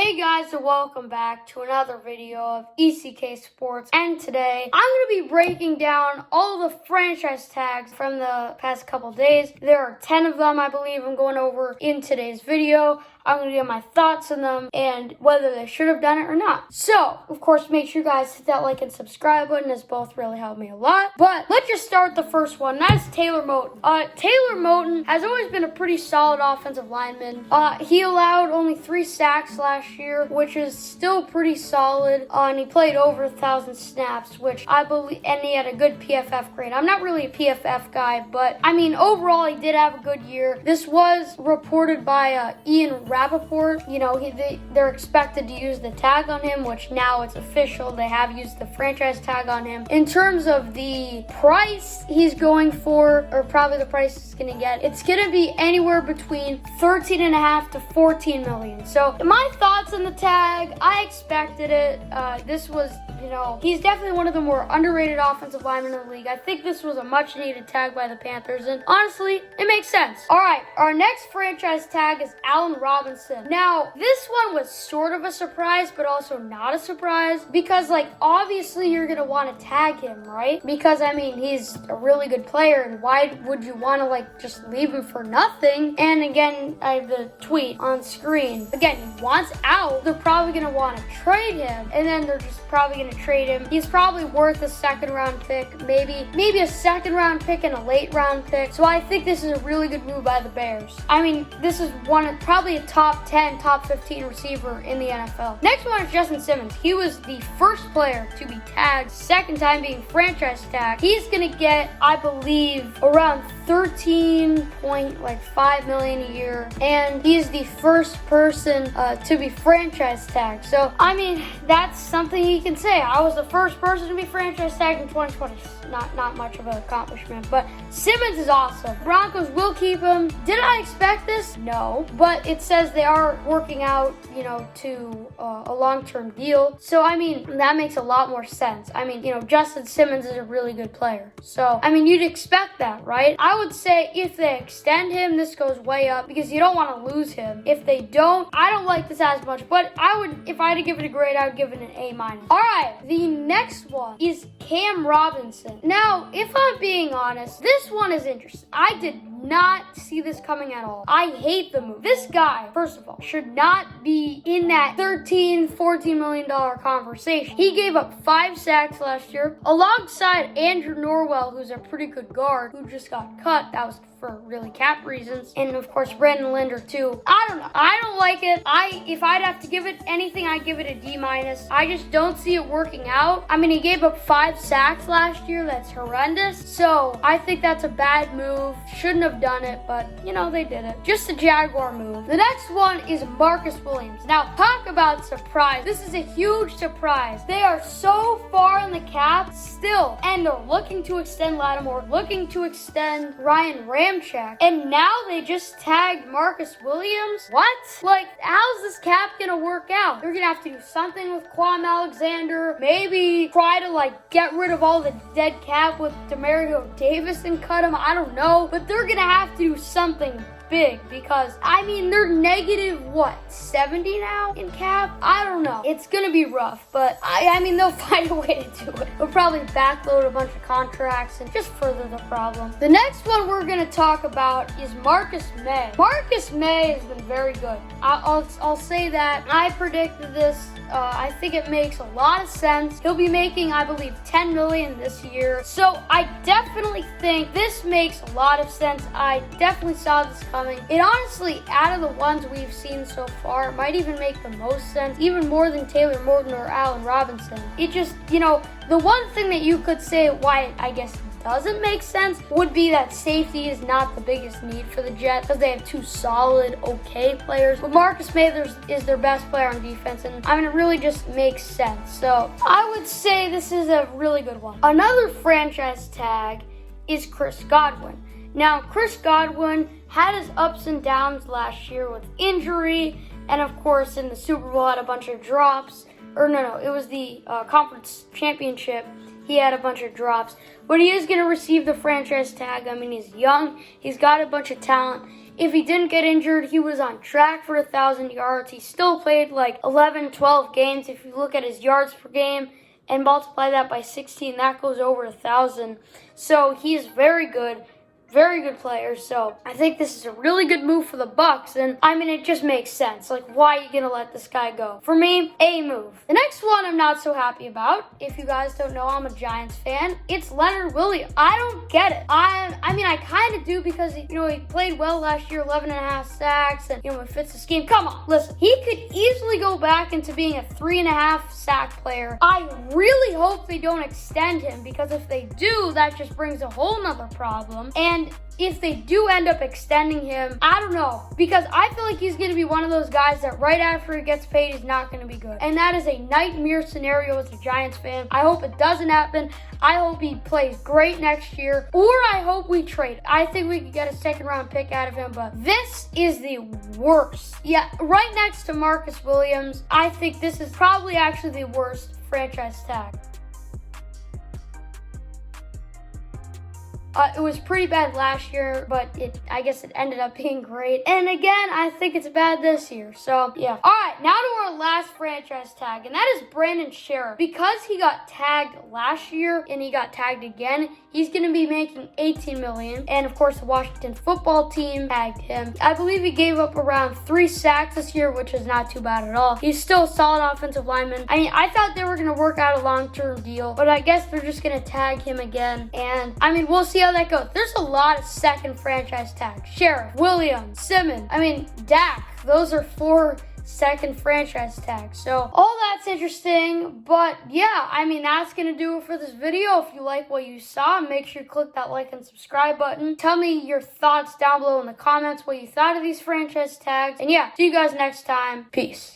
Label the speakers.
Speaker 1: Hey guys, and welcome back to another video of ECK Sports. And today I'm going to be breaking down all the franchise tags from the past couple days. There are 10 of them, I believe, I'm going over in today's video. I'm going to give my thoughts on them and whether they should have done it or not. So, of course, make sure you guys hit that like and subscribe button, as both really help me a lot. But let's just start with the first one. That's Taylor Moton. Taylor Moton has always been a pretty solid offensive lineman. He allowed only 3 sacks last year, which is still pretty solid. And he played over 1,000 snaps, which I believe, and he had a good PFF grade. I'm not really a PFF guy, but I mean, overall, he did have a good year. This was reported by Ian Rapoport. You know, they're expected to use the tag on him, which now it's official. They have used the franchise tag on him. In terms of the price he's going for, or probably the price he's going to get, it's going to be anywhere between $13.5 to $14 million. So my thoughts on the tag, I expected it. This was, you know, he's definitely one of the more underrated offensive linemen in the league. I think this was a much needed tag by the Panthers, and honestly, it makes sense. All right, our next franchise tag is Allen Robinson. Now, this one was sort of a surprise, but also not a surprise, because, like, obviously you're going to want to tag him, right? Because, I mean, he's a really good player, and why would you want to, like, just leave him for nothing? And again, I have the tweet on screen. Again, he wants out. They're probably going to want to trade him, and then they're just probably going to trade him. He's probably worth a second-round pick, maybe a second-round pick and a late-round pick. So I think this is a really good move by the Bears. I mean, this is probably a top 10, top 15 receiver in the NFL. Next one is Justin Simmons. He was the first player to be tagged, second time being franchise tagged. He's going to get, I believe, around $13.5 million a year, and he's the first person to be franchise tagged. So, I mean, that's something you can say. I was the first person to be franchise tagged in 2020. Not much of an accomplishment, but Simmons is awesome. Broncos will keep him. Did I expect this? No, but it says they are working out, you know, to a long-term deal. So, I mean, that makes a lot more sense. I mean, you know, Justin Simmons is a really good player. So, I mean, you'd expect that, right? I would say if they extend him, this goes way up because you don't want to lose him. If they don't, I don't like this as much, but I would, if I had to give it a grade, I would give it an A-. All right, the next one is Cam Robinson. Now, if I'm being honest, this one is interesting. I did not see this coming at all. I hate the move. This guy, first of all, should not be in that $14 million conversation. He gave up 5 sacks last year alongside Andrew Norwell, who's a pretty good guard, who just got cut. That was for really cap reasons. And of course, Brandon Linder too. I don't know. I don't like it. If I'd have to give it anything, I'd give it a D-. I just don't see it working out. I mean, he gave up 5 sacks last year. That's horrendous. So I think that's a bad move. Shouldn't have done it, but you know, they did it. Just a Jaguar move. The next one is Marcus Williams. Now, talk about surprise. This is a huge surprise. They are so far in the cap still, and they're looking to extend Lattimore, looking to extend Ryan Ramczyk, and now they just tagged Marcus Williams? What? Like, how's this cap gonna work out? They're gonna have to do something with Kwame Alexander, maybe try to, like, get rid of all the dead cap with Demario Davis and cut him. I don't know, but they're gonna have to do something big because, I mean, they're negative, what, 70 now in cap? I don't know. It's gonna be rough, but I mean, they'll find a way to do it. They'll probably backload a bunch of contracts and just further the problem. The next one we're gonna talk about is Marcus Maye. Marcus Maye has been very good. I'll say that. I predicted this. I think it makes a lot of sense. He'll be making, I believe, $10 million this year. So I definitely think this makes a lot of sense. I definitely saw this coming. It honestly, out of the ones we've seen so far, might even make the most sense, even more than Taylor Moton or Allen Robinson. It just, you know, the one thing that you could say why I guess doesn't make sense would be that safety is not the biggest need for the Jets because they have 2 solid, okay players. But Marcus Maye is their best player on defense, and I mean, it really just makes sense. So I would say this is a really good one. Another franchise tag is Chris Godwin. Now, Chris Godwin had his ups and downs last year with injury, and of course in the Super Bowl had a bunch of drops. Or no, it was the conference championship. He had a bunch of drops, but he is going to receive the franchise tag. I mean, he's young, he's got a bunch of talent, if he didn't get injured, he was on track for 1,000 yards. He still played like 11, 12 games. If you look at his yards per game and multiply that by 16, that goes over 1,000. So he's very good. Very good player, so I think this is a really good move for the Bucks, and I mean, it just makes sense. Like, why are you gonna let this guy go? For me, a move. The next one I'm not so happy about. If you guys don't know, I'm a Giants fan. It's Leonard Williams. I don't get it. I mean, I kind of do because, he played well last year, 11 and a half sacks, and, it fits the scheme. Come on, listen. He could easily go back into being a 3.5 sack player. I really hope they don't extend him, because if they do, that just brings a whole nother problem. And if they do end up extending him, I don't know, because I feel like he's going to be one of those guys that right after he gets paid, he's not going to be good. And that is a nightmare scenario as a Giants fan. I hope it doesn't happen. I hope he plays great next year, or I hope we trade. I think we could get a second-round pick out of him, but this is the worst. Yeah, right next to Marcus Williams, I think this is probably actually the worst franchise tag. It was pretty bad last year, but I guess it ended up being great. And again, I think it's bad this year. So, yeah. All right, now to our last franchise tag, and that is Brandon Scherff. Because he got tagged last year and he got tagged again, he's going to be making $18 million. And, of course, the Washington football team tagged him. I believe he gave up around 3 sacks this year, which is not too bad at all. He's still a solid offensive lineman. I mean, I thought they were going to work out a long-term deal, but I guess they're just going to tag him again. And, I mean, we'll see how that goes. There's a lot of second franchise tags. Scherff, Williams, Simmons, Dak. Those are 4 second franchise tags. So all that's interesting, but yeah, that's gonna do it for this video. If you like what you saw, make sure you click that like and subscribe button. Tell me your thoughts down below in the comments, what you thought of these franchise tags. And yeah, see you guys next time. Peace.